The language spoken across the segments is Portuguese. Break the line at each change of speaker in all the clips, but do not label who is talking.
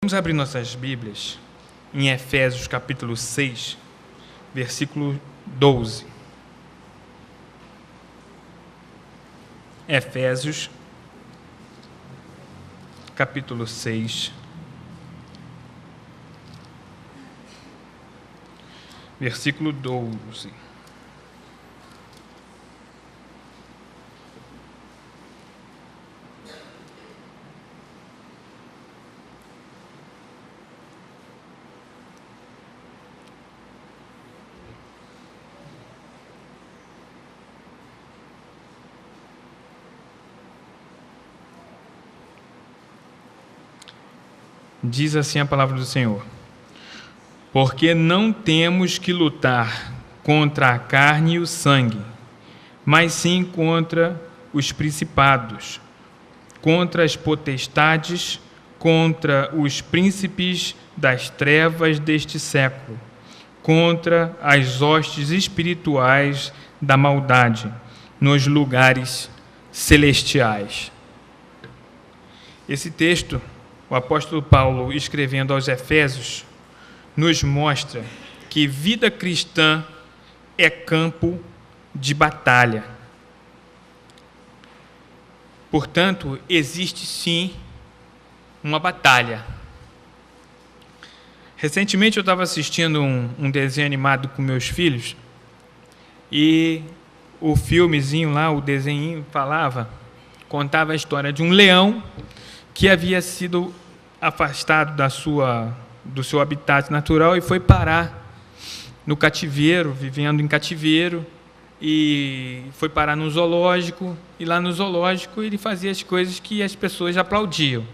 Vamos abrir nossas Bíblias em Efésios capítulo 6, versículo 12. Efésios capítulo 6, versículo 12. Diz assim a palavra do Senhor: porque não temos que lutar contra a carne e o sangue, mas sim contra os principados, contra as potestades, contra os príncipes das trevas deste século, contra as hostes espirituais da maldade nos lugares celestiais. Esse texto, o apóstolo Paulo, escrevendo aos Efésios, nos mostra que vida cristã é campo de batalha. Portanto, existe sim uma batalha. Recentemente eu estava assistindo um desenho animado com meus filhos e o filmezinho lá, o desenho contava a história de um leão que havia sido afastado do seu habitat natural e foi parar no cativeiro, vivendo em cativeiro, e foi parar no zoológico, e lá no zoológico ele fazia as coisas que as pessoas aplaudiam.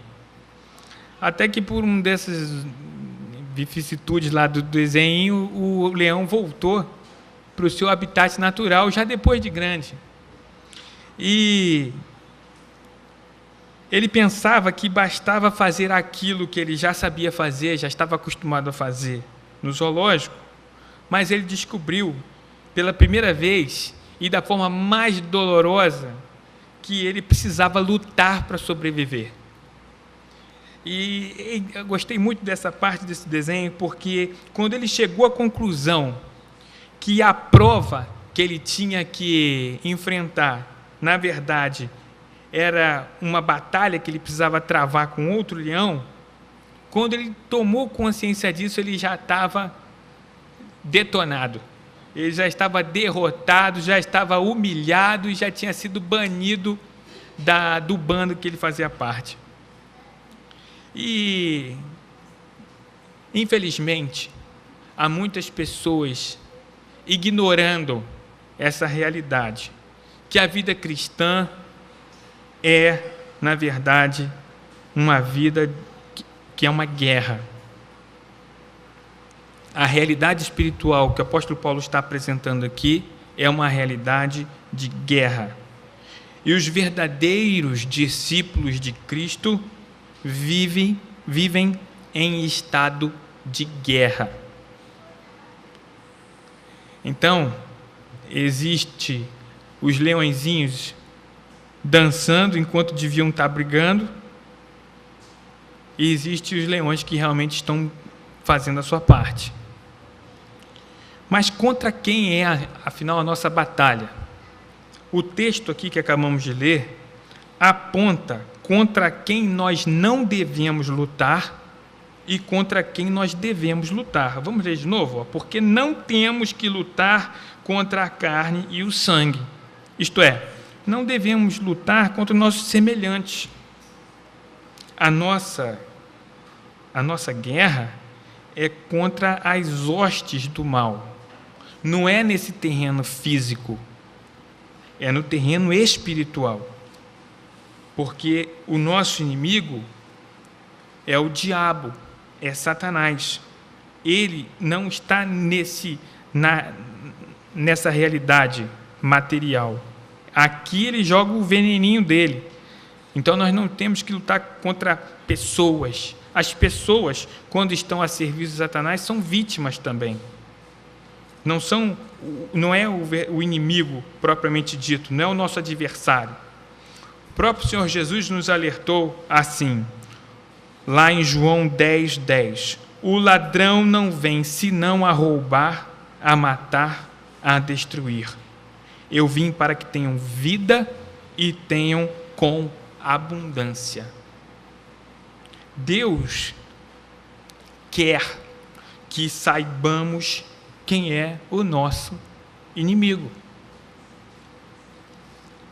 Até que por uma dessas vicissitudes lá do desenho, o leão voltou para o seu habitat natural, já depois de grande. E ele pensava que bastava fazer aquilo que ele já sabia fazer, já estava acostumado a fazer no zoológico, mas ele descobriu pela primeira vez e da forma mais dolorosa que ele precisava lutar para sobreviver. E eu gostei muito dessa parte desse desenho, porque quando ele chegou à conclusão que a prova que ele tinha que enfrentar, na verdade, era uma batalha que ele precisava travar com outro leão, quando ele tomou consciência disso, ele já estava detonado. Ele já estava derrotado, já estava humilhado e já tinha sido banido do bando que ele fazia parte. E, infelizmente, há muitas pessoas ignorando essa realidade, que a vida cristã é, na verdade, uma vida que é uma guerra. A realidade espiritual que o apóstolo Paulo está apresentando aqui é uma realidade de guerra. E os verdadeiros discípulos de Cristo vivem em estado de guerra. Então, existe os leõezinhos dançando enquanto deviam estar brigando, e existem os leões que realmente estão fazendo a sua parte. Mas contra quem é, afinal, a nossa batalha? O texto aqui que acabamos de ler aponta contra quem nós não devemos lutar e contra quem nós devemos lutar. Vamos ler de novo? Porque não temos que lutar contra a carne e o sangue. Isto é, não devemos lutar contra nossos semelhantes. A nossa guerra é contra as hostes do mal. Não é nesse terreno físico, é no terreno espiritual. Porque o nosso inimigo é o diabo, é Satanás. Ele não está nessa realidade material. Aqui ele joga o veneninho dele. Então nós não temos que lutar contra pessoas. As pessoas, quando estão a serviço de Satanás, são vítimas também. Não é o inimigo propriamente dito, não é o nosso adversário. O próprio Senhor Jesus nos alertou assim: lá em João 10:10. O ladrão não vem senão a roubar, a matar, a destruir. Eu vim para que tenham vida e tenham com abundância. Deus quer que saibamos quem é o nosso inimigo.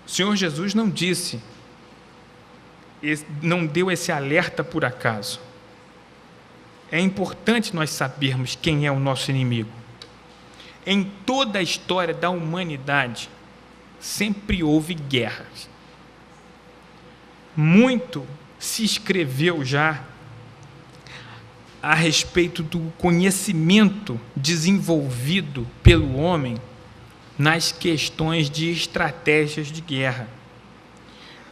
O Senhor Jesus não disse, não deu esse alerta por acaso. É importante nós sabermos quem é o nosso inimigo. Em toda a história da humanidade, sempre houve guerras. Muito se escreveu já a respeito do conhecimento desenvolvido pelo homem nas questões de estratégias de guerra.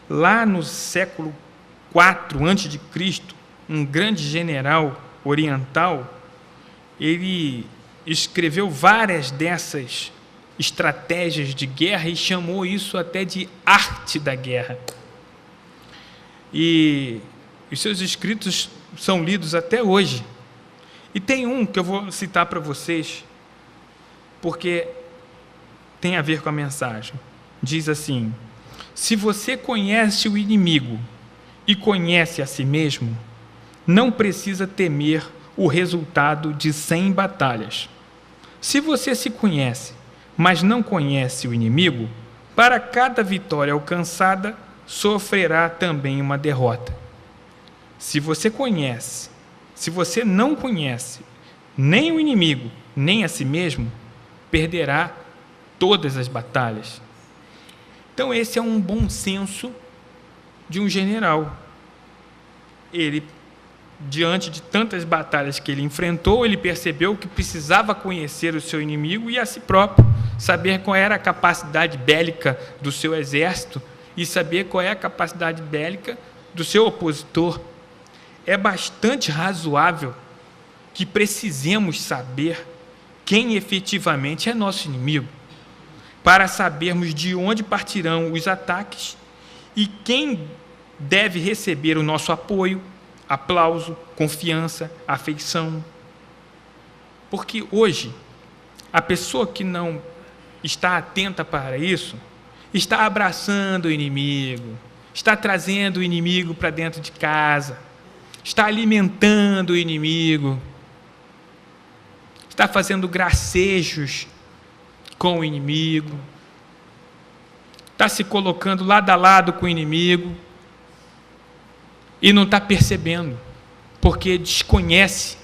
Lá no século IV a.C., um grande general oriental, ele escreveu várias dessas estratégias de guerra e chamou isso até de arte da guerra. E os seus escritos são lidos até hoje. E tem um que eu vou citar para vocês, porque tem a ver com a mensagem. Diz assim: se você conhece o inimigo e conhece a si mesmo, não precisa temer o resultado de 100 batalhas. Se você se conhece, mas não conhece o inimigo, para cada vitória alcançada, sofrerá também uma derrota. Se você não conhece nem o inimigo, nem a si mesmo, perderá todas as batalhas. Então esse é um bom senso de um general. Ele, diante de tantas batalhas que ele enfrentou, ele percebeu que precisava conhecer o seu inimigo e a si próprio, saber qual era a capacidade bélica do seu exército e saber qual é a capacidade bélica do seu opositor. É bastante razoável que precisemos saber quem efetivamente é nosso inimigo, para sabermos de onde partirão os ataques e quem deve receber o nosso apoio, aplauso, confiança, afeição. Porque hoje, a pessoa que não está atenta para isso, está abraçando o inimigo, está trazendo o inimigo para dentro de casa, está alimentando o inimigo, está fazendo gracejos com o inimigo, está se colocando lado a lado com o inimigo e não está percebendo, porque desconhece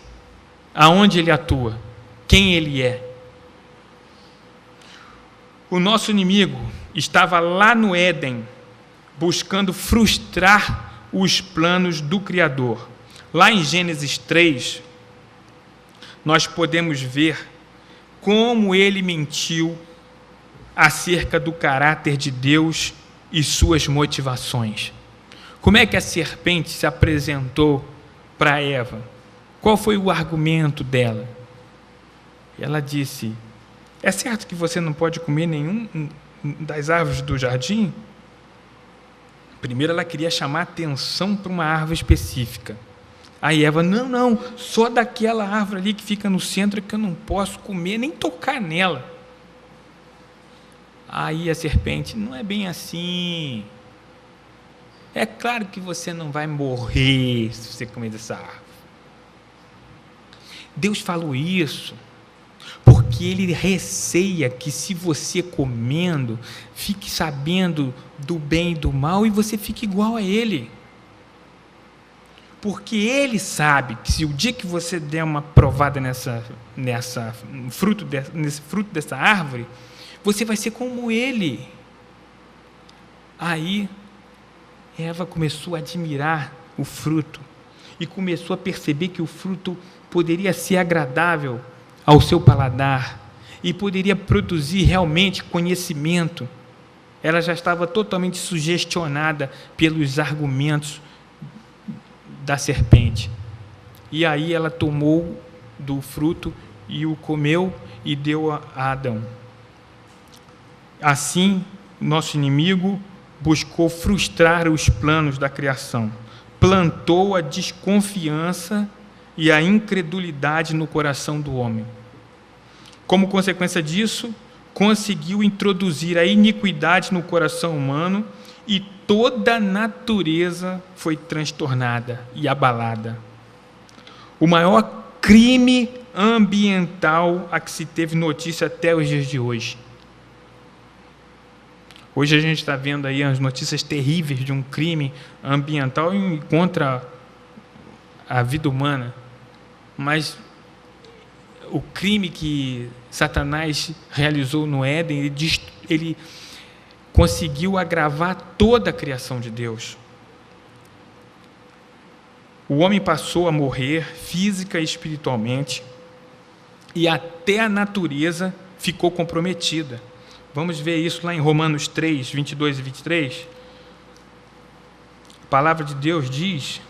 aonde ele atua, quem ele é. O nosso inimigo estava lá no Éden, buscando frustrar os planos do Criador. Lá em Gênesis 3, nós podemos ver como ele mentiu acerca do caráter de Deus e suas motivações. Como é que a serpente se apresentou para Eva? Qual foi o argumento dela? Ela disse: é certo que você não pode comer nenhum das árvores do jardim? Primeiro ela queria chamar atenção para uma árvore específica. Aí Eva: não, só daquela árvore ali que fica no centro que eu não posso comer, nem tocar nela. Aí a serpente: não é bem assim. É claro que você não vai morrer se você comer dessa árvore. Deus falou isso porque ele receia que, se você comendo, fique sabendo do bem e do mal e você fique igual a ele. Porque ele sabe que, se o dia que você der uma provada nesse fruto dessa árvore, você vai ser como ele. Aí Eva começou a admirar o fruto e começou a perceber que o fruto poderia ser agradável ao seu paladar e poderia produzir realmente conhecimento. Ela já estava totalmente sugestionada pelos argumentos da serpente. E aí ela tomou do fruto e o comeu e deu a Adão. Assim, nosso inimigo buscou frustrar os planos da criação, plantou a desconfiança e a incredulidade no coração do homem. Como consequência disso, conseguiu introduzir a iniquidade no coração humano e toda a natureza foi transtornada e abalada. O maior crime ambiental a que se teve notícia até os dias de hoje. Hoje a gente está vendo aí as notícias terríveis de um crime ambiental contra a vida humana, mas o crime que Satanás realizou no Éden, ele conseguiu agravar toda a criação de Deus. O homem passou a morrer física e espiritualmente, e até a natureza ficou comprometida. Vamos ver isso lá em Romanos 3, 22 e 23. A palavra de Deus diz,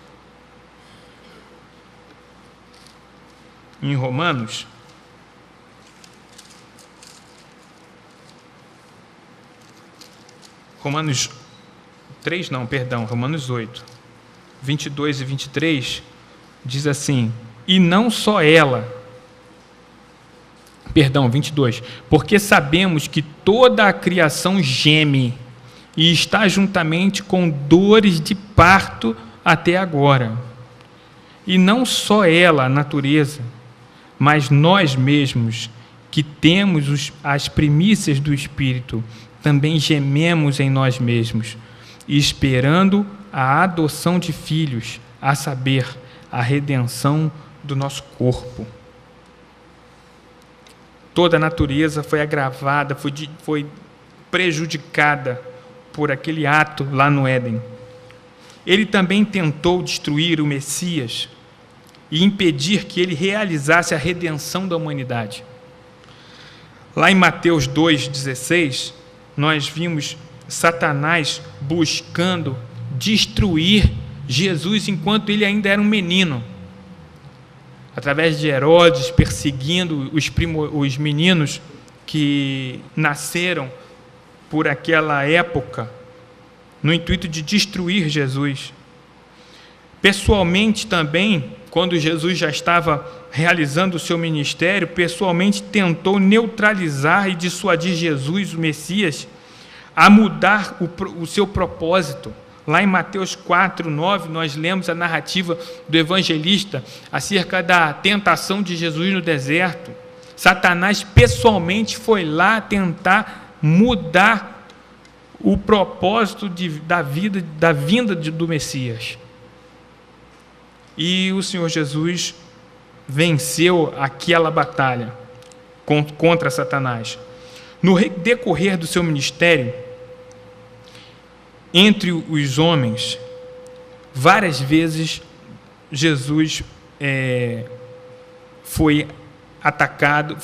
em Romanos 8, 22 e 23, diz assim: e não só ela, 22, porque sabemos que toda a criação geme e está juntamente com dores de parto até agora. E não só ela, a natureza, mas nós mesmos, que temos as primícias do Espírito, também gememos em nós mesmos, esperando a adoção de filhos, a saber, a redenção do nosso corpo. Toda a natureza foi agravada, foi prejudicada por aquele ato lá no Éden. Ele também tentou destruir o Messias e impedir que ele realizasse a redenção da humanidade. Lá em Mateus 2,16, nós vimos Satanás buscando destruir Jesus enquanto ele ainda era um menino, através de Herodes perseguindo os meninos que nasceram por aquela época, no intuito de destruir Jesus. Pessoalmente também, quando Jesus já estava realizando o seu ministério, pessoalmente tentou neutralizar e dissuadir Jesus, o Messias, a mudar o seu propósito. Lá em Mateus 4, 9, nós lemos a narrativa do evangelista acerca da tentação de Jesus no deserto. Satanás pessoalmente foi lá tentar mudar o propósito da vinda do Messias. E o Senhor Jesus venceu aquela batalha contra Satanás. No decorrer do seu ministério, entre os homens, várias vezes Jesus foi atacado,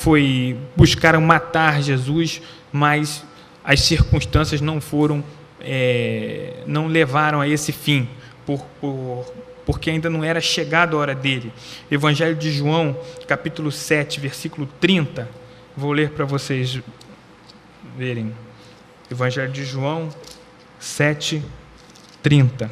buscaram matar Jesus, mas as circunstâncias não levaram a esse fim, porque ainda não era chegada a hora dele. Evangelho de João, capítulo 7, versículo 30, vou ler para vocês verem. Evangelho de João 7, 30.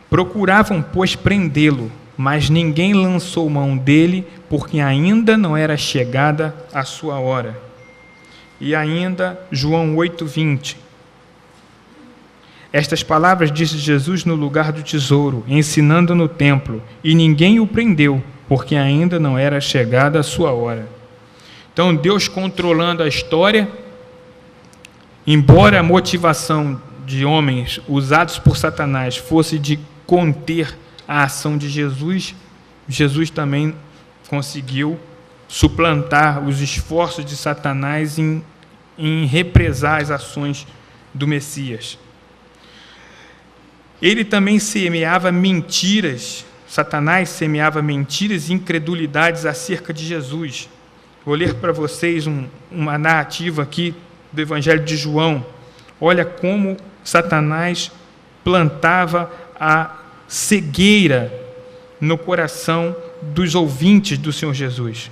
Procuravam, pois, prendê-lo, mas ninguém lançou mão dele, porque ainda não era chegada a sua hora. E ainda, João 8, 20. Estas palavras disse Jesus no lugar do tesouro, ensinando no templo, e ninguém o prendeu, porque ainda não era chegada a sua hora. Então, Deus controlando a história, embora a motivação de homens usados por Satanás fosse de conter a ação de Jesus, Jesus também conseguiu suplantar os esforços de Satanás em represar as ações do Messias. Ele também semeava mentiras, Satanás semeava mentiras e incredulidades acerca de Jesus. Vou ler para vocês uma narrativa aqui do Evangelho de João. Olha como Satanás plantava a cegueira no coração dos ouvintes do Senhor Jesus.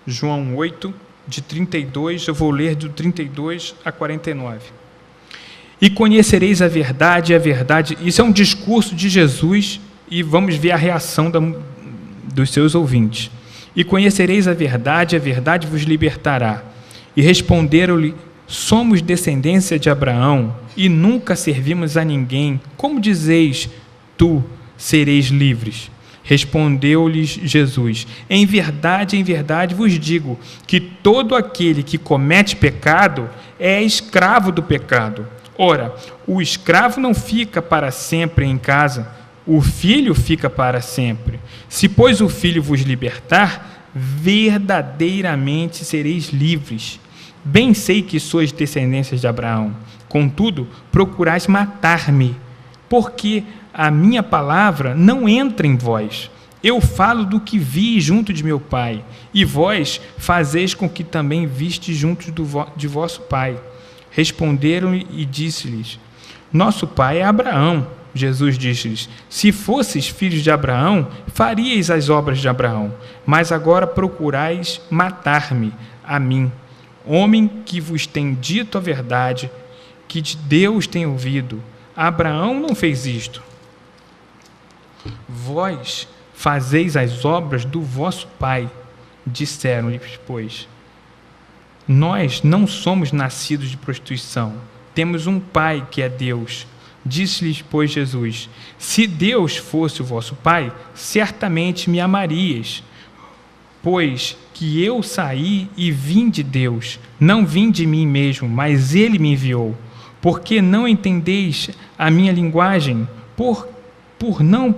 João 8, de 32, eu vou ler do 32 a 49. E conhecereis a verdade, isso é um discurso de Jesus, e vamos ver a reação dos seus ouvintes. E conhecereis a verdade vos libertará. E responderam-lhe: somos descendência de Abraão, e nunca servimos a ninguém. Como dizeis, tu sereis livres? Respondeu-lhes Jesus: em verdade vos digo, que todo aquele que comete pecado é escravo do pecado. Ora, o escravo não fica para sempre em casa, o filho fica para sempre. Se, pois, o filho vos libertar, verdadeiramente sereis livres. Bem sei que sois descendências de Abraão, contudo, procurais matar-me, porque a minha palavra não entra em vós. Eu falo do que vi junto de meu pai, e vós fazeis com que também viste junto de vosso pai. Responderam-lhe e disse-lhes: nosso pai é Abraão. Jesus disse-lhes: se fosseis filhos de Abraão, faríeis as obras de Abraão, mas agora procurais matar-me, a mim, homem que vos tem dito a verdade, que de Deus tem ouvido. Abraão não fez isto. Vós fazeis as obras do vosso pai. Disseram-lhe, pois: nós não somos nascidos de prostituição, temos um pai que é Deus. Disse-lhes, pois, Jesus: se Deus fosse o vosso pai, certamente me amaríeis, pois que eu saí e vim de Deus, não vim de mim mesmo, mas ele me enviou. Porque não entendeis a minha linguagem, por não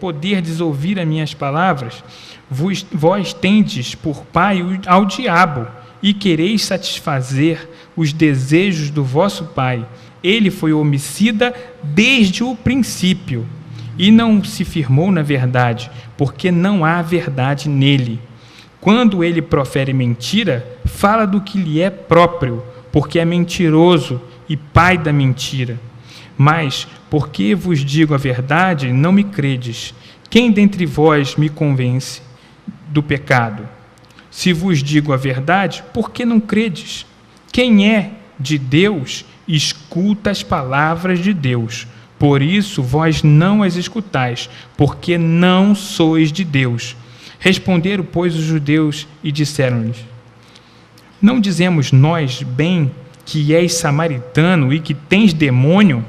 poderdes ouvir as minhas palavras? Vós tendes por pai ao diabo, e quereis satisfazer os desejos do vosso pai. Ele foi homicida desde o princípio, e não se firmou na verdade, porque não há verdade nele. Quando ele profere mentira, fala do que lhe é próprio, porque é mentiroso e pai da mentira. Mas, porque vos digo a verdade, não me credes. Quem dentre vós me convence do pecado? Se vos digo a verdade, por que não credes? Quem é de Deus, escuta as palavras de Deus. Por isso vós não as escutais, porque não sois de Deus. Responderam, pois, os judeus e disseram-lhes: não dizemos nós bem que és samaritano e que tens demônio?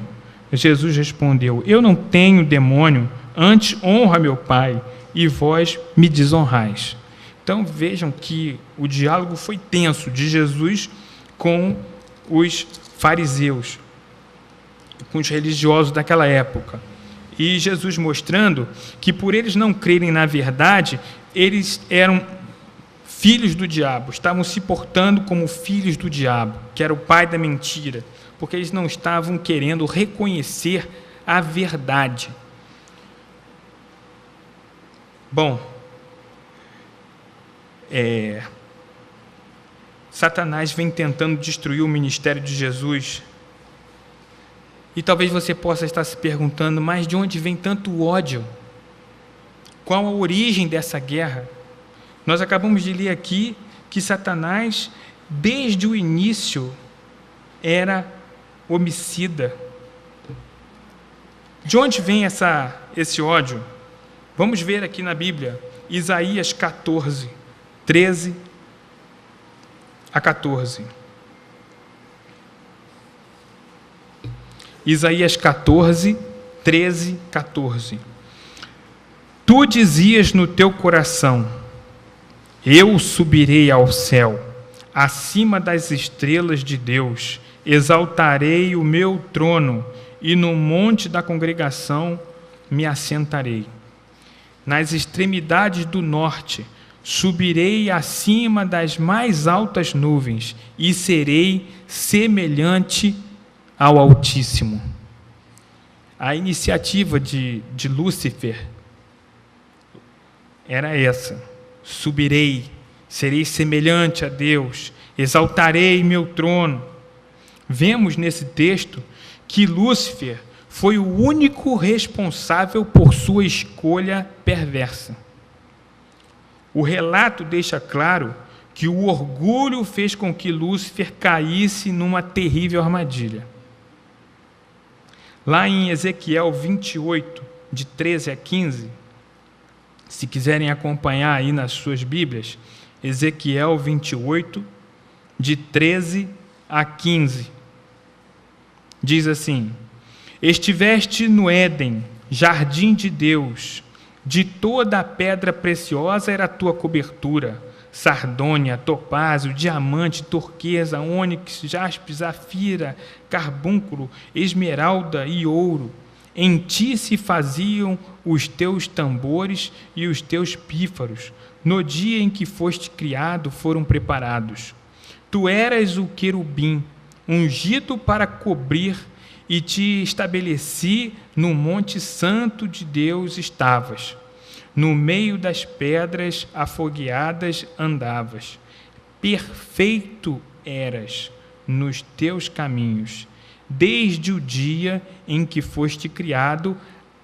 Jesus respondeu: eu não tenho demônio, antes honra meu Pai, e vós me desonrais. Então vejam que o diálogo foi tenso de Jesus com os fariseus, com os religiosos daquela época. E Jesus mostrando que, por eles não crerem na verdade, eles eram filhos do diabo, estavam se portando como filhos do diabo, que era o pai da mentira, porque eles não estavam querendo reconhecer a verdade. Bom, Satanás vem tentando destruir o ministério de Jesus. E talvez você possa estar se perguntando: mas de onde vem tanto ódio? Qual a origem dessa guerra? Nós acabamos de ler aqui que Satanás, desde o início, era homicida. De onde vem esse ódio? Vamos ver aqui na Bíblia, Isaías 14, 13 a 14. Isaías 14, 13, 14. Tu dizias no teu coração: eu subirei ao céu, acima das estrelas de Deus, exaltarei o meu trono, e no monte da congregação me assentarei. Nas extremidades do norte, subirei acima das mais altas nuvens, e serei semelhante ao Altíssimo. A iniciativa de Lúcifer era essa: subirei, serei semelhante a Deus, exaltarei meu trono. Vemos nesse texto que Lúcifer foi o único responsável por sua escolha perversa. O relato deixa claro que o orgulho fez com que Lúcifer caísse numa terrível armadilha. Lá em Ezequiel 28, de 13 a 15, se quiserem acompanhar aí nas suas Bíblias, Ezequiel 28, de 13 a 15, diz assim: Estiveste no Éden, jardim de Deus, de toda a pedra preciosa era a tua cobertura, sardônia, topázio, diamante, turquesa, ônix, jaspe, zafira, carbúnculo, esmeralda e ouro. Em ti se faziam os teus tambores e os teus pífaros. No dia em que foste criado foram preparados. Tu eras o querubim, ungido para cobrir, e te estabeleci no monte santo de Deus estavas. No meio das pedras afogueadas andavas. Perfeito eras nos teus caminhos, desde o dia em que foste criado,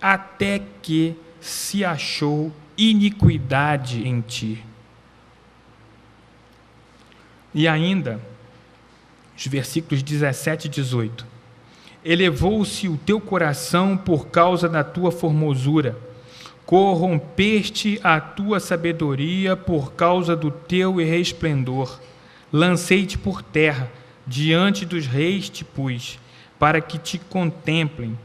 até que se achou iniquidade em ti. E ainda, os versículos 17 e 18. Elevou-se o teu coração por causa da tua formosura, corrompeste a tua sabedoria por causa do teu resplendor. Lancei-te por terra, diante dos reis te pus, para que te contemplem.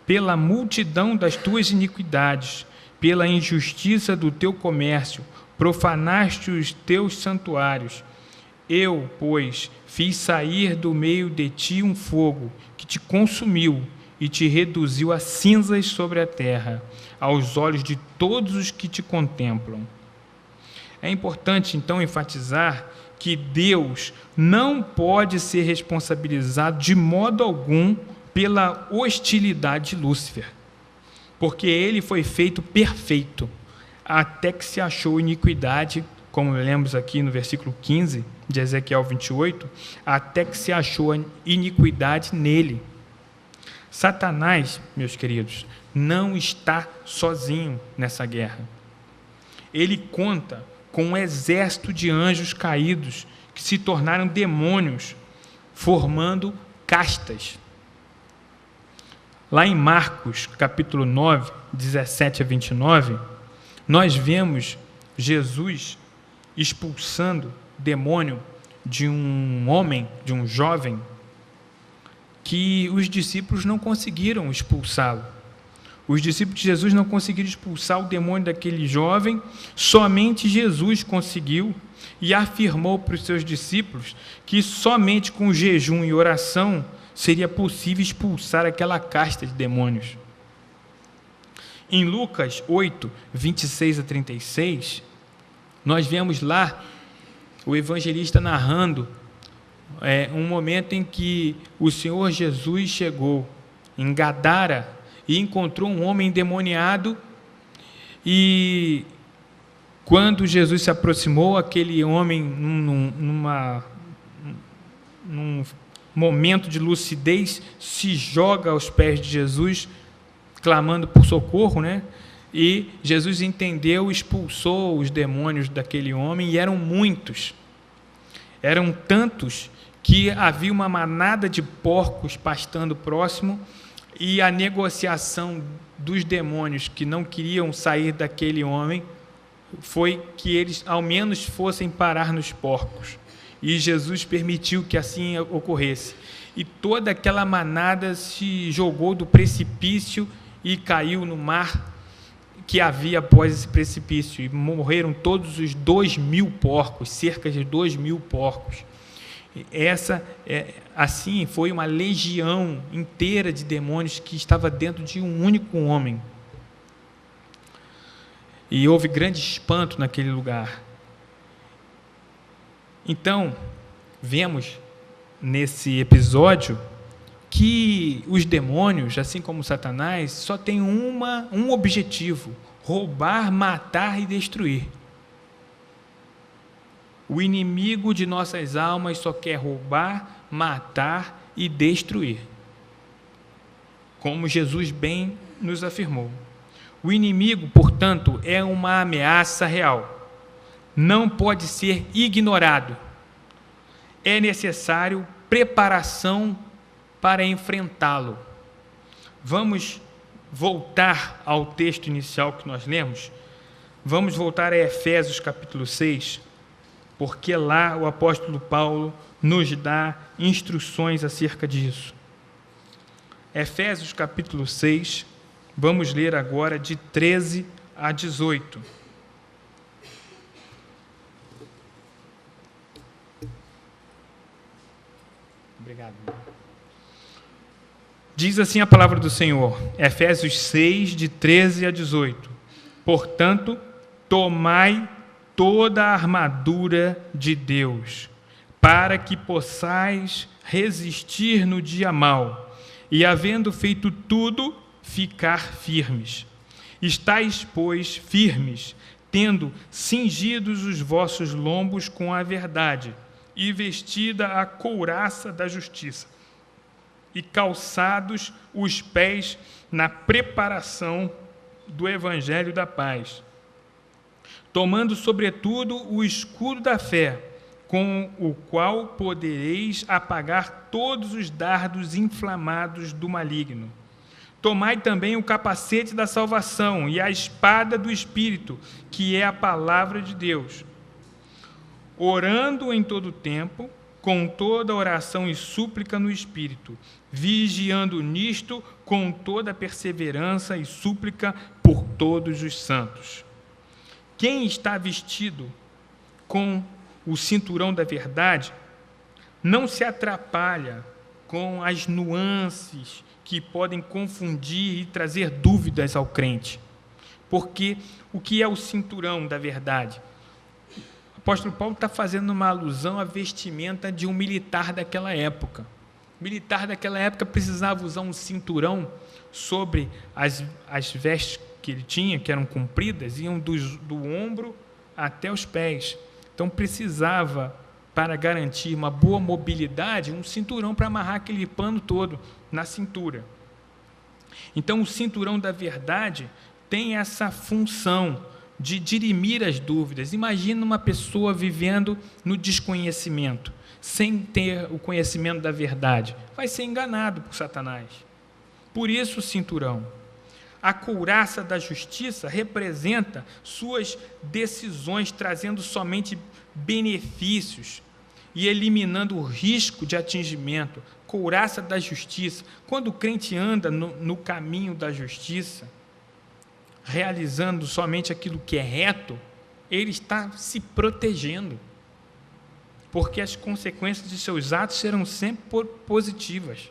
Pela multidão das tuas iniquidades, pela injustiça do teu comércio, profanaste os teus santuários. Eu, pois, fiz sair do meio de ti um fogo, que te consumiu e te reduziu a cinzas sobre a terra, aos olhos de todos os que te contemplam. É importante, então, enfatizar que Deus não pode ser responsabilizado de modo algum pela hostilidade de Lúcifer, porque ele foi feito perfeito, até que se achou iniquidade, como lemos aqui no versículo 15 de Ezequiel 28, até que se achou iniquidade nele. Satanás, meus queridos, não está sozinho nessa guerra. Ele conta com um exército de anjos caídos que se tornaram demônios, formando castas. Lá em Marcos, capítulo 9, 17 a 29, nós vemos Jesus expulsando demônio de um homem, de um jovem, que os discípulos não conseguiram expulsá-lo. Os discípulos de Jesus não conseguiram expulsar o demônio daquele jovem, somente Jesus conseguiu, e afirmou para os seus discípulos que somente com jejum e oração seria possível expulsar aquela casta de demônios. Em Lucas 8, 26 a 36, nós vemos lá o evangelista narrando um momento em que o Senhor Jesus chegou em Gadara e encontrou um homem endemoniado, e quando Jesus se aproximou, aquele homem, num momento de lucidez, se joga aos pés de Jesus, clamando por socorro, né? E Jesus entendeu, expulsou os demônios daquele homem, e eram muitos. Eram tantos que havia uma manada de porcos pastando próximo, e a negociação dos demônios que não queriam sair daquele homem foi que eles ao menos fossem parar nos porcos. E Jesus permitiu que assim ocorresse. E toda aquela manada se jogou do precipício e caiu no mar que havia após esse precipício. E morreram todos os 2.000 porcos, cerca de 2.000 porcos. Assim, foi uma legião inteira de demônios que estava dentro de um único homem. E houve grande espanto naquele lugar. Então, vemos nesse episódio que os demônios, assim como Satanás, só têm um objetivo: roubar, matar e destruir. O inimigo de nossas almas só quer roubar, matar e destruir, como Jesus bem nos afirmou. O inimigo, portanto, é uma ameaça real. não pode ser ignorado. É necessário preparação para enfrentá-lo. Vamos voltar ao texto inicial que nós lemos? Vamos voltar a Efésios capítulo 6, porque lá o apóstolo Paulo nos dá instruções acerca disso. Efésios capítulo 6, vamos ler agora de 13 a 18. Obrigado. Diz assim a palavra do Senhor, Efésios 6, de 13 a 18. Portanto, tomai toda a armadura de Deus, para que possais resistir no dia mau, e havendo feito tudo, ficar firmes. Estais, pois, firmes, tendo cingidos os vossos lombos com a verdade, e vestida a couraça da justiça, e calçados os pés na preparação do evangelho da paz, tomando sobretudo o escudo da fé, com o qual podereis apagar todos os dardos inflamados do maligno. Tomai também o capacete da salvação e a espada do Espírito, que é a palavra de Deus, orando em todo tempo, com toda oração e súplica no Espírito, vigiando nisto com toda perseverança e súplica por todos os santos. Quem está vestido com o cinturão da verdade não se atrapalha com as nuances que podem confundir e trazer dúvidas ao crente. Porque o que é o cinturão da verdade? O apóstolo Paulo está fazendo uma alusão à vestimenta de um militar daquela época. O militar daquela época precisava usar um cinturão sobre as vestes que ele tinha, que eram compridas, iam do ombro até os pés. Então precisava, para garantir uma boa mobilidade, um cinturão para amarrar aquele pano todo na cintura. Então o cinturão da verdade tem essa função de dirimir as dúvidas. Imagina uma pessoa vivendo no desconhecimento, sem ter o conhecimento da verdade. Vai ser enganado por Satanás. Por isso o cinturão. A couraça da justiça representa suas decisões, trazendo somente benefícios e eliminando o risco de atingimento. Couraça da justiça. Quando o crente anda no caminho da justiça, realizando somente aquilo que é reto, ele está se protegendo, porque as consequências de seus atos serão sempre positivas.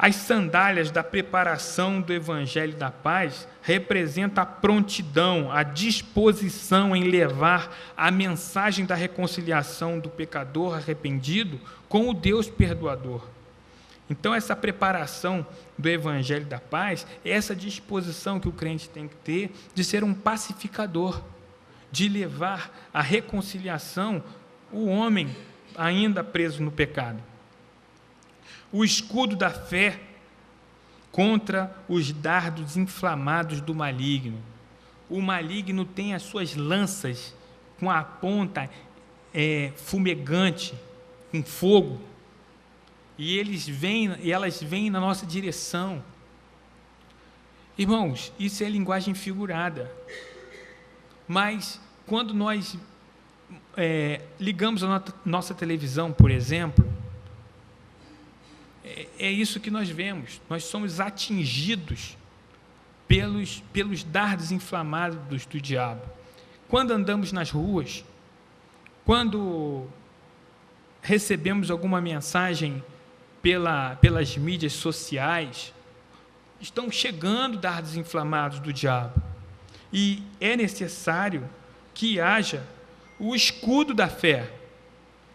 As sandálias da preparação do Evangelho da Paz representam a prontidão, a disposição em levar a mensagem da reconciliação do pecador arrependido com o Deus perdoador. Então, essa preparação do Evangelho da Paz é essa disposição que o crente tem que ter de ser um pacificador, de levar à reconciliação o homem ainda preso no pecado. O escudo da fé contra os dardos inflamados do maligno. O maligno tem as suas lanças com a ponta fumegante, com fogo, e elas vêm na nossa direção. Irmãos, isso é linguagem figurada. Mas quando nós ligamos a nossa televisão, por exemplo, é isso que nós vemos. Nós somos atingidos pelos dardos inflamados do diabo. Quando andamos nas ruas, quando recebemos alguma mensagem pelas mídias sociais, estão chegando dardos inflamados do diabo. E é necessário que haja o escudo da fé.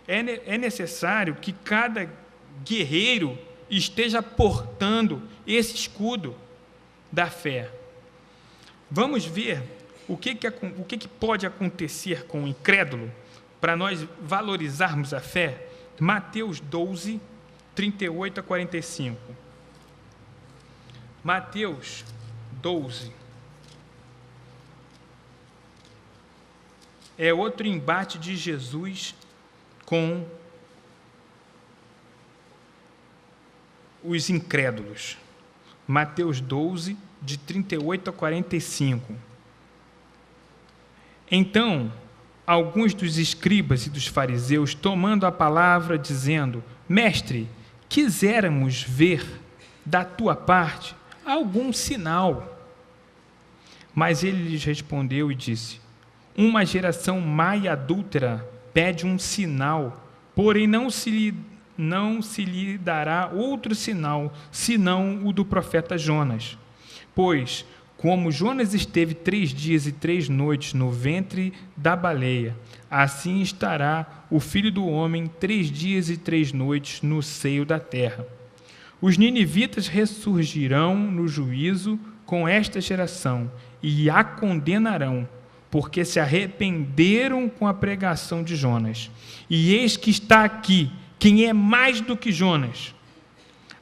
É necessário que cada guerreiro esteja portando esse escudo da fé. Vamos ver o que pode acontecer com o incrédulo para nós valorizarmos a fé. Mateus 12, 38 a 45. Mateus 12. é outro embate de Jesus com os incrédulos. Mateus 12, de 38 a 45. Então, alguns dos escribas e dos fariseus, tomando a palavra, dizendo: Mestre, quiséramos ver da tua parte algum sinal. Mas ele lhes respondeu e disse: Uma geração má e adúltera pede um sinal, porém não se lhe dará outro sinal, senão o do profeta Jonas. Pois, como Jonas esteve 3 dias e 3 noites no ventre da baleia, assim estará o Filho do Homem 3 dias e 3 noites no seio da terra. Os ninivitas ressurgirão no juízo com esta geração e a condenarão, porque se arrependeram com a pregação de Jonas. E eis que está aqui quem é mais do que Jonas.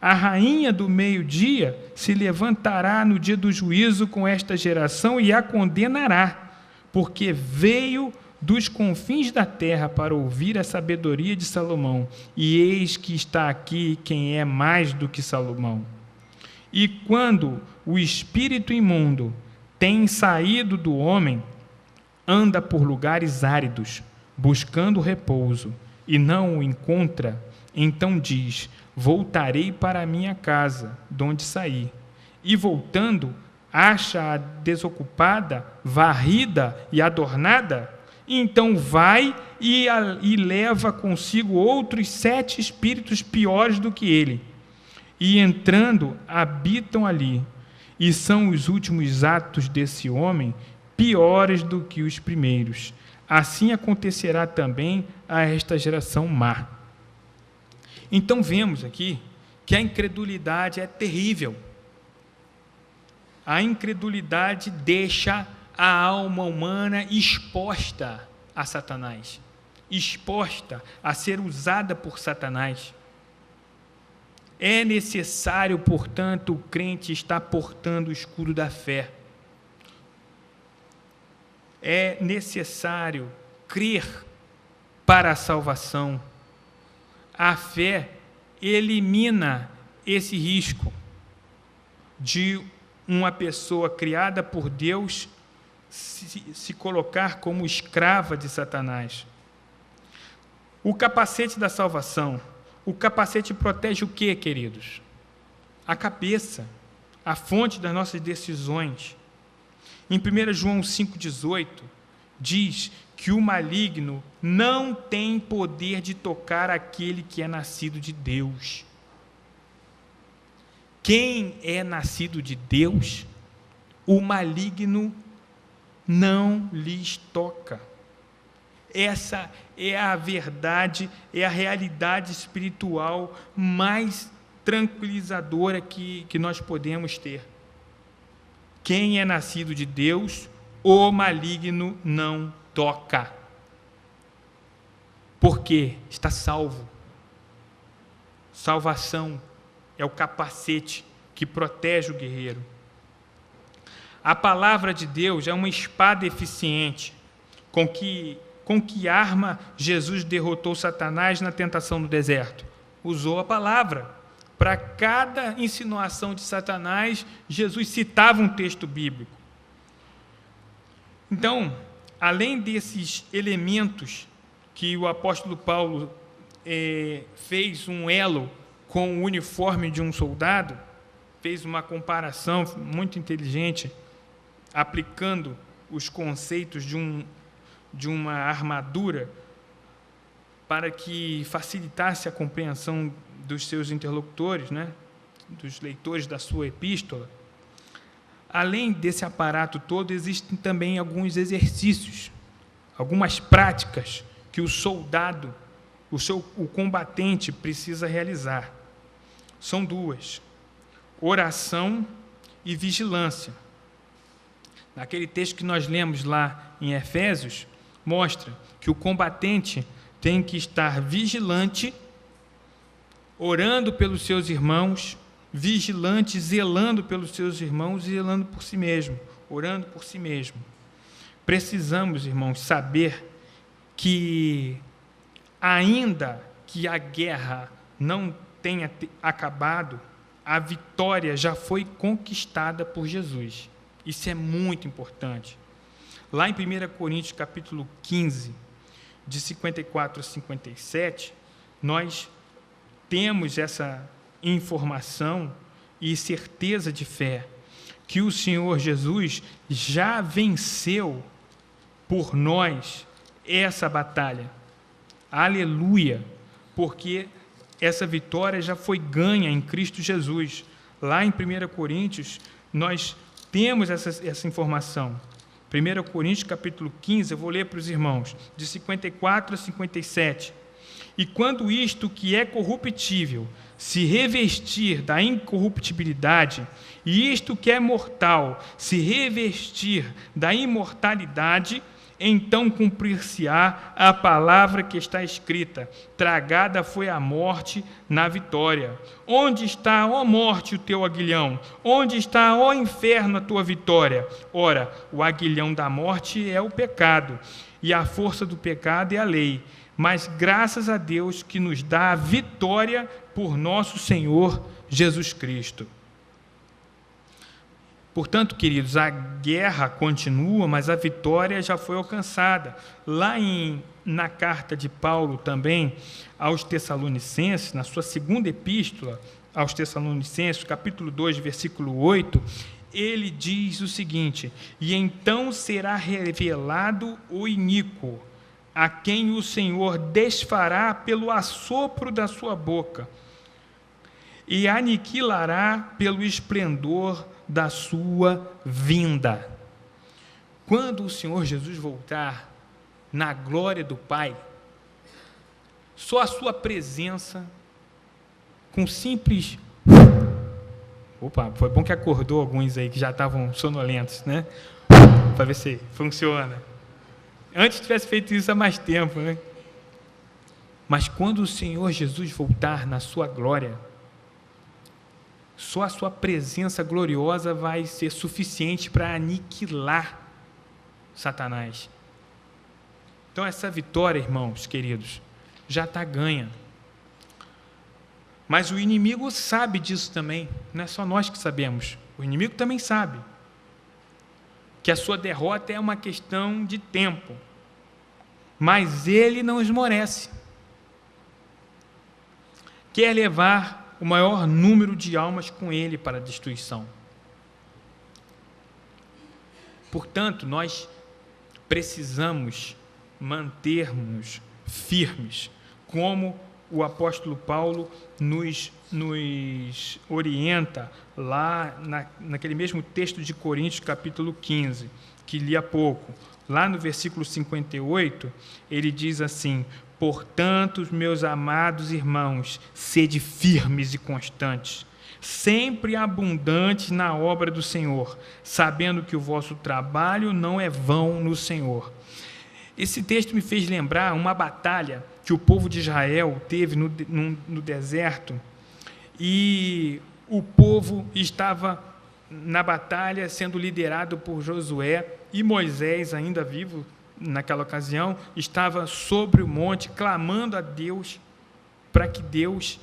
A rainha do meio-dia se levantará no dia do juízo com esta geração e a condenará, porque veio dos confins da terra para ouvir a sabedoria de Salomão, e eis que está aqui quem é mais do que Salomão. E quando o espírito imundo tem saído do homem, anda por lugares áridos, buscando repouso, e não o encontra, então diz: voltarei para a minha casa, de onde saí. E voltando, acha-a desocupada, varrida e adornada? Então vai e leva consigo outros 7 espíritos piores do que ele. E entrando, habitam ali. E são os últimos atos desse homem piores do que os primeiros. Assim acontecerá também a esta geração má. Então vemos aqui que a incredulidade é terrível. A incredulidade deixa a alma humana exposta a Satanás, exposta a ser usada por Satanás. É necessário, portanto, o crente estar portando o escudo da fé. É necessário crer para a salvação. A fé elimina esse risco de uma pessoa criada por Deus se colocar como escrava de Satanás. O capacete da salvação. O capacete protege o quê, queridos? A cabeça, a fonte das nossas decisões. Em 1 João 5,18, diz que o maligno não tem poder de tocar aquele que é nascido de Deus. Quem é nascido de Deus, o maligno não lhes toca. Essa é a verdade, é a realidade espiritual mais tranquilizadora que nós podemos ter. Quem é nascido de Deus, o maligno não toca. Porque está salvo. Salvação é o capacete que protege o guerreiro. A palavra de Deus é uma espada eficiente com que arma Jesus derrotou Satanás na tentação no deserto? Usou a palavra. Para cada insinuação de Satanás, Jesus citava um texto bíblico. Então, além desses elementos que o apóstolo Paulo fez um elo com o uniforme de um soldado, fez uma comparação muito inteligente, aplicando os conceitos de uma armadura para que facilitasse a compreensão dos seus interlocutores, né, dos leitores da sua epístola. Além desse aparato todo, existem também alguns exercícios, algumas práticas que o soldado, o combatente precisa realizar. São 2: oração e vigilância. Naquele texto que nós lemos lá em Efésios, mostra que o combatente tem que estar vigilante, orando pelos seus irmãos, vigilante, zelando pelos seus irmãos e zelando por si mesmo, orando por si mesmo. precisamos, irmãos, saber que, ainda que a guerra não tenha acabado, a vitória já foi conquistada por Jesus. Isso é muito importante. Lá em 1 Coríntios, capítulo 15, de 54 a 57, nós temos essa informação e certeza de fé que o Senhor Jesus já venceu por nós essa batalha. Aleluia! Porque essa vitória já foi ganha em Cristo Jesus. Lá em 1 Coríntios, nós temos essa informação. 1 Coríntios, capítulo 15, eu vou ler para os irmãos, de 54 a 57. E quando isto que é corruptível se revestir da incorruptibilidade, e isto que é mortal se revestir da imortalidade, então cumprir-se-á a palavra que está escrita: tragada foi a morte na vitória. Onde está, ó morte, o teu aguilhão? Onde está, ó inferno, a tua vitória? Ora, o aguilhão da morte é o pecado, e a força do pecado é a lei. Mas graças a Deus que nos dá a vitória por nosso Senhor Jesus Cristo. Portanto, queridos, a guerra continua, mas a vitória já foi alcançada. Lá na carta de Paulo também aos Tessalonicenses, na sua segunda epístola aos Tessalonicenses, capítulo 2, versículo 8, ele diz o seguinte: e então será revelado o iníquo, a quem o Senhor desfará pelo assopro da sua boca, e aniquilará pelo esplendor da sua vinda. Quando o Senhor Jesus voltar na glória do Pai, só a sua presença, com simples... Opa, foi bom que acordou alguns aí que já estavam sonolentos, né? Para ver se funciona. Antes tivesse feito isso há mais tempo, né? Mas quando o Senhor Jesus voltar na sua glória, só a sua presença gloriosa vai ser suficiente para aniquilar Satanás. Então essa vitória, irmãos queridos, já está ganha. Mas o inimigo sabe disso também, não é só nós que sabemos, o inimigo também sabe que a sua derrota é uma questão de tempo, mas ele não esmorece. Quer levar o maior número de almas com ele para a destruição. Portanto, nós precisamos manter-nos firmes, como o apóstolo Paulo nos orienta lá naquele mesmo texto de Coríntios, capítulo 15, que li há pouco. Lá no versículo 58, ele diz assim: portanto, meus amados irmãos, sede firmes e constantes, sempre abundantes na obra do Senhor, sabendo que o vosso trabalho não é vão no Senhor. Esse texto me fez lembrar uma batalha que o povo de Israel teve no deserto, e o povo estava na batalha sendo liderado por Josué, e Moisés, ainda vivo naquela ocasião, estava sobre o monte clamando a Deus para que Deus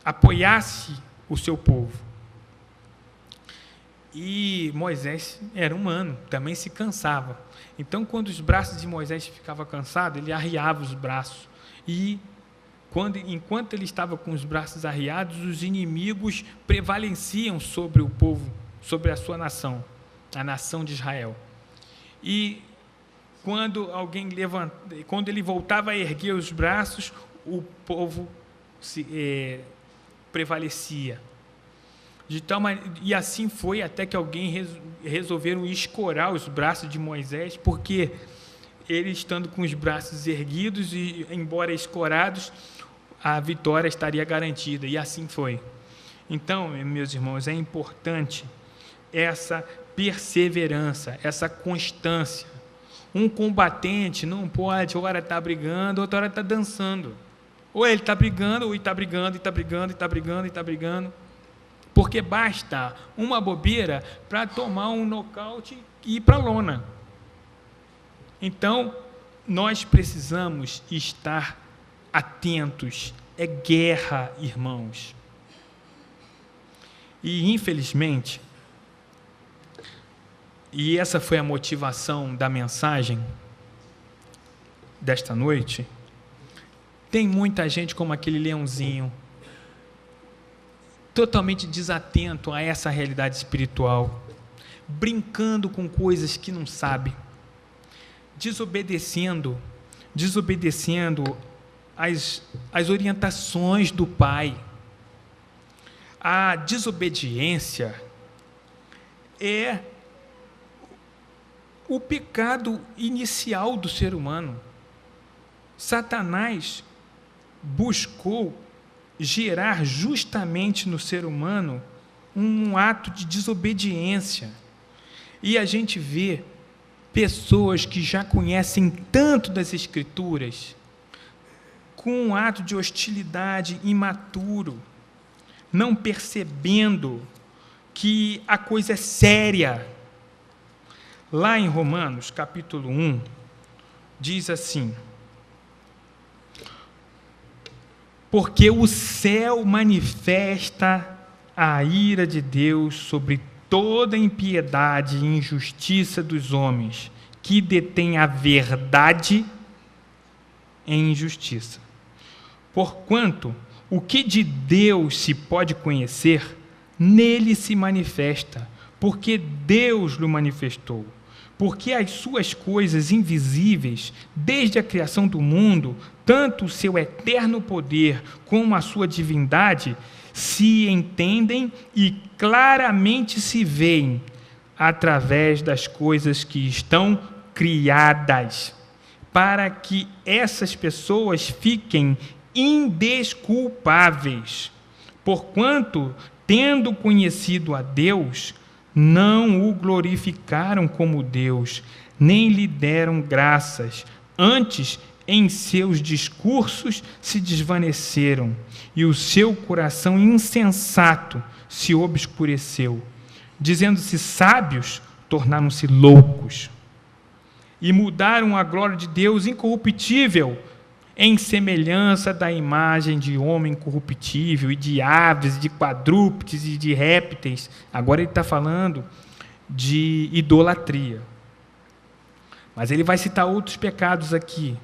apoiasse o seu povo. E Moisés era humano, também se cansava. Então, quando os braços de Moisés ficavam cansados, ele arriava os braços. E enquanto ele estava com os braços arriados, os inimigos prevaleciam sobre o povo, sobre a sua nação, a nação de Israel. E quando ele voltava a erguer os braços, o povo prevalecia. E assim foi até que alguém resolveram escorar os braços de Moisés, porque ele, estando com os braços erguidos e embora escorados, a vitória estaria garantida, e assim foi. Então, meus irmãos, é importante essa perseverança, essa constância. Um combatente não pode, ora está brigando, outra hora está dançando. Ou ele está brigando, ou está brigando, e está brigando, e está brigando, e está brigando. Porque basta uma bobeira para tomar um nocaute e ir para a lona. Então, nós precisamos estar atentos. É guerra, irmãos. E, infelizmente, e essa foi a motivação da mensagem desta noite, tem muita gente como aquele leãozinho, totalmente desatento a essa realidade espiritual, brincando com coisas que não sabe, desobedecendo as orientações do Pai. A desobediência é o pecado inicial do ser humano. Satanás buscou gerar justamente no ser humano um ato de desobediência. E a gente vê pessoas que já conhecem tanto das Escrituras, com um ato de hostilidade imaturo, não percebendo que a coisa é séria. Lá em Romanos, capítulo 1, diz assim: porque o céu manifesta a ira de Deus sobre toda impiedade e injustiça dos homens, que detêm a verdade em injustiça. Porquanto o que de Deus se pode conhecer, nele se manifesta, porque Deus lhe manifestou. Porque as suas coisas invisíveis, desde a criação do mundo, tanto o seu eterno poder como a sua divindade, se entendem e claramente se veem através das coisas que estão criadas, para que essas pessoas fiquem indesculpáveis, porquanto, tendo conhecido a Deus, não o glorificaram como Deus, nem lhe deram graças, antes, em seus discursos se desvaneceram, e o seu coração insensato se obscureceu. Dizendo-se sábios, tornaram-se loucos, e mudaram a glória de Deus incorruptível em semelhança da imagem de homem corruptível, e de aves, de quadrúpedes e de répteis. Agora ele está falando de idolatria. Mas ele vai citar outros pecados aqui.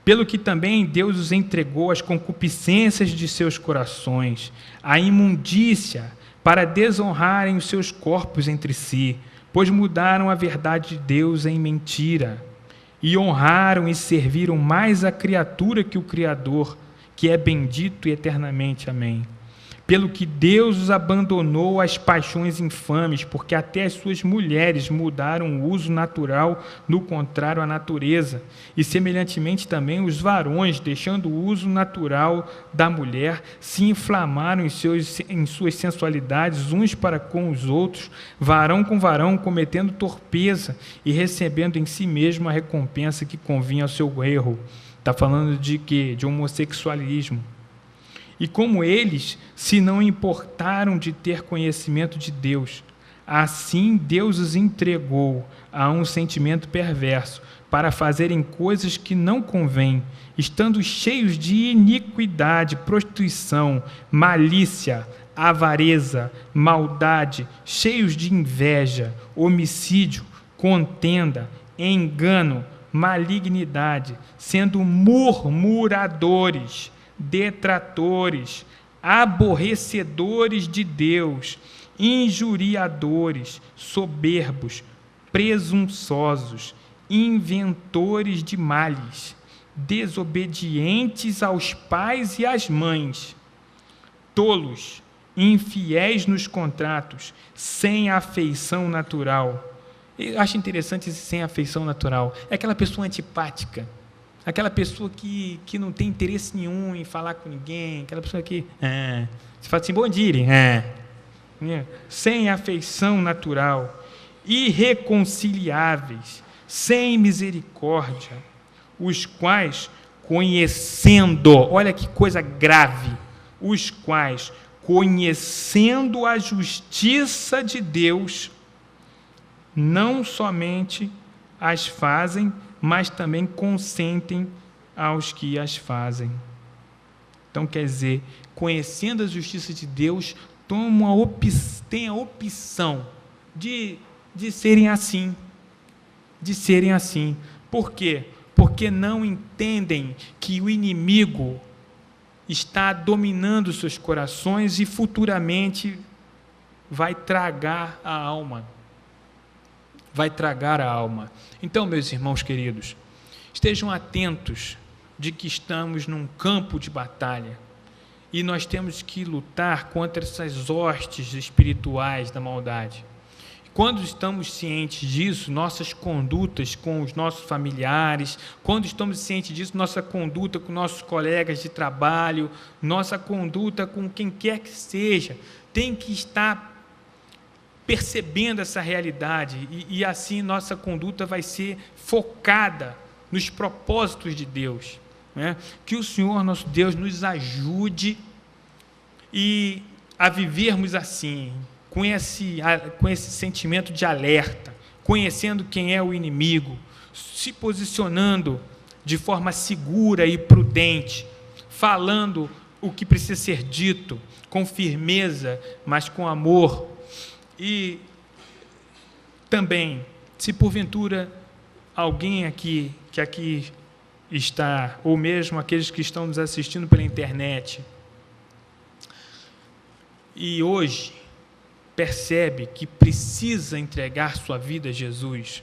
Pelo que também Deus os entregou às concupiscências de seus corações, à imundícia, para desonrarem os seus corpos entre si, pois mudaram a verdade de Deus em mentira, e honraram e serviram mais a criatura que o Criador, que é bendito eternamente. Amém. Pelo que Deus os abandonou às paixões infames, porque até as suas mulheres mudaram o uso natural no contrário à natureza, e semelhantemente também os varões, deixando o uso natural da mulher, se inflamaram em suas sensualidades uns para com os outros, varão com varão, cometendo torpeza e recebendo em si mesmo a recompensa que convinha ao seu erro. Está falando de quê? De homossexualismo. E como eles se não importaram de ter conhecimento de Deus, assim Deus os entregou a um sentimento perverso, para fazerem coisas que não convêm, estando cheios de iniquidade, prostituição, malícia, avareza, maldade, cheios de inveja, homicídio, contenda, engano, malignidade, sendo murmuradores, detratores, aborrecedores de Deus, injuriadores, soberbos, presunçosos, inventores de males, desobedientes aos pais e às mães, tolos, infiéis nos contratos, sem afeição natural. Eu acho interessante esse sem afeição natural. É aquela pessoa antipática, aquela pessoa que não tem interesse nenhum em falar com ninguém, aquela pessoa que você fala assim, bom dia, sem afeição natural, irreconciliáveis, sem misericórdia, os quais, conhecendo, olha que coisa grave, os quais, conhecendo a justiça de Deus, não somente as fazem, mas também consentem aos que as fazem. Então, quer dizer, conhecendo a justiça de Deus, tem a opção de serem assim. De serem assim. Por quê? Porque não entendem que o inimigo está dominando seus corações e futuramente vai tragar a alma. Vai tragar a alma. Então, meus irmãos queridos, estejam atentos de que estamos num campo de batalha e nós temos que lutar contra essas hostes espirituais da maldade. Quando estamos cientes disso, nossas condutas com os nossos familiares, quando estamos cientes disso, nossa conduta com nossos colegas de trabalho, nossa conduta com quem quer que seja, tem que estar percebendo essa realidade e assim nossa conduta vai ser focada nos propósitos de Deus. Né? Que o Senhor, nosso Deus, nos ajude a vivermos assim, com esse sentimento de alerta, conhecendo quem é o inimigo, se posicionando de forma segura e prudente, falando o que precisa ser dito, com firmeza, mas com amor. E também, se porventura alguém aqui, que aqui está, ou mesmo aqueles que estão nos assistindo pela internet, e hoje percebe que precisa entregar sua vida a Jesus,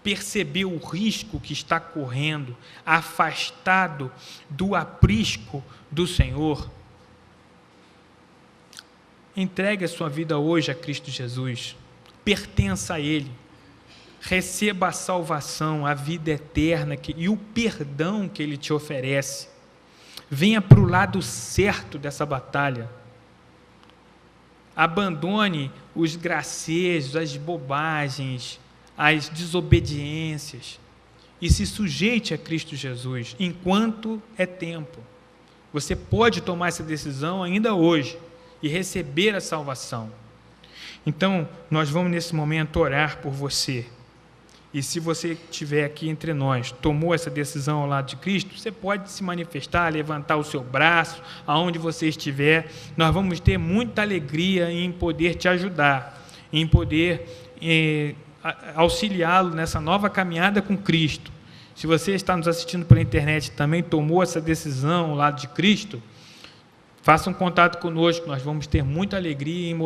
percebeu o risco que está correndo, afastado do aprisco do Senhor, entregue a sua vida hoje a Cristo Jesus, pertença a Ele, receba a salvação, a vida eterna e o perdão que Ele te oferece. Venha para o lado certo dessa batalha. Abandone os gracejos, as bobagens, as desobediências e se sujeite a Cristo Jesus enquanto é tempo. Você pode tomar essa decisão ainda hoje e receber a salvação. Então, nós vamos nesse momento orar por você. E se você estiver aqui entre nós, tomou essa decisão ao lado de Cristo, você pode se manifestar, levantar o seu braço, aonde você estiver. Nós vamos ter muita alegria em poder te ajudar, em poder auxiliá-lo nessa nova caminhada com Cristo. Se você está nos assistindo pela internet e também tomou essa decisão ao lado de Cristo, faça um contato conosco, nós vamos ter muita alegria em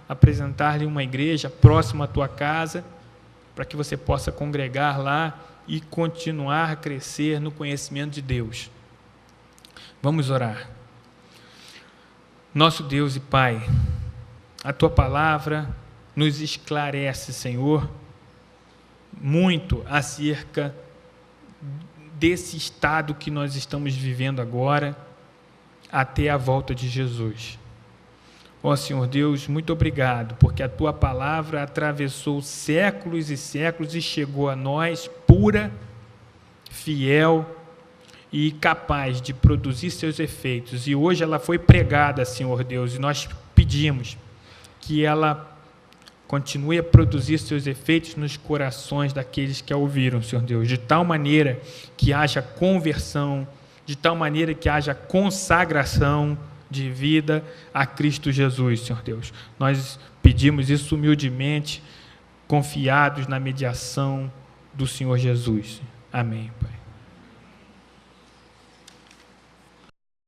apresentar-lhe uma igreja próxima à tua casa, para que você possa congregar lá e continuar a crescer no conhecimento de Deus. Vamos orar. Nosso Deus e Pai, a Tua palavra nos esclarece, Senhor, muito acerca desse estado que nós estamos vivendo agora, até a volta de Jesus. Ó Senhor Deus, muito obrigado, porque a Tua palavra atravessou séculos e séculos e chegou a nós pura, fiel e capaz de produzir seus efeitos. E hoje ela foi pregada, Senhor Deus, e nós pedimos que ela continue a produzir seus efeitos nos corações daqueles que a ouviram, Senhor Deus, de tal maneira que haja conversão, de tal maneira que haja consagração de vida a Cristo Jesus, Senhor Deus. Nós pedimos isso humildemente, confiados na mediação do Senhor Jesus. Amém, Pai.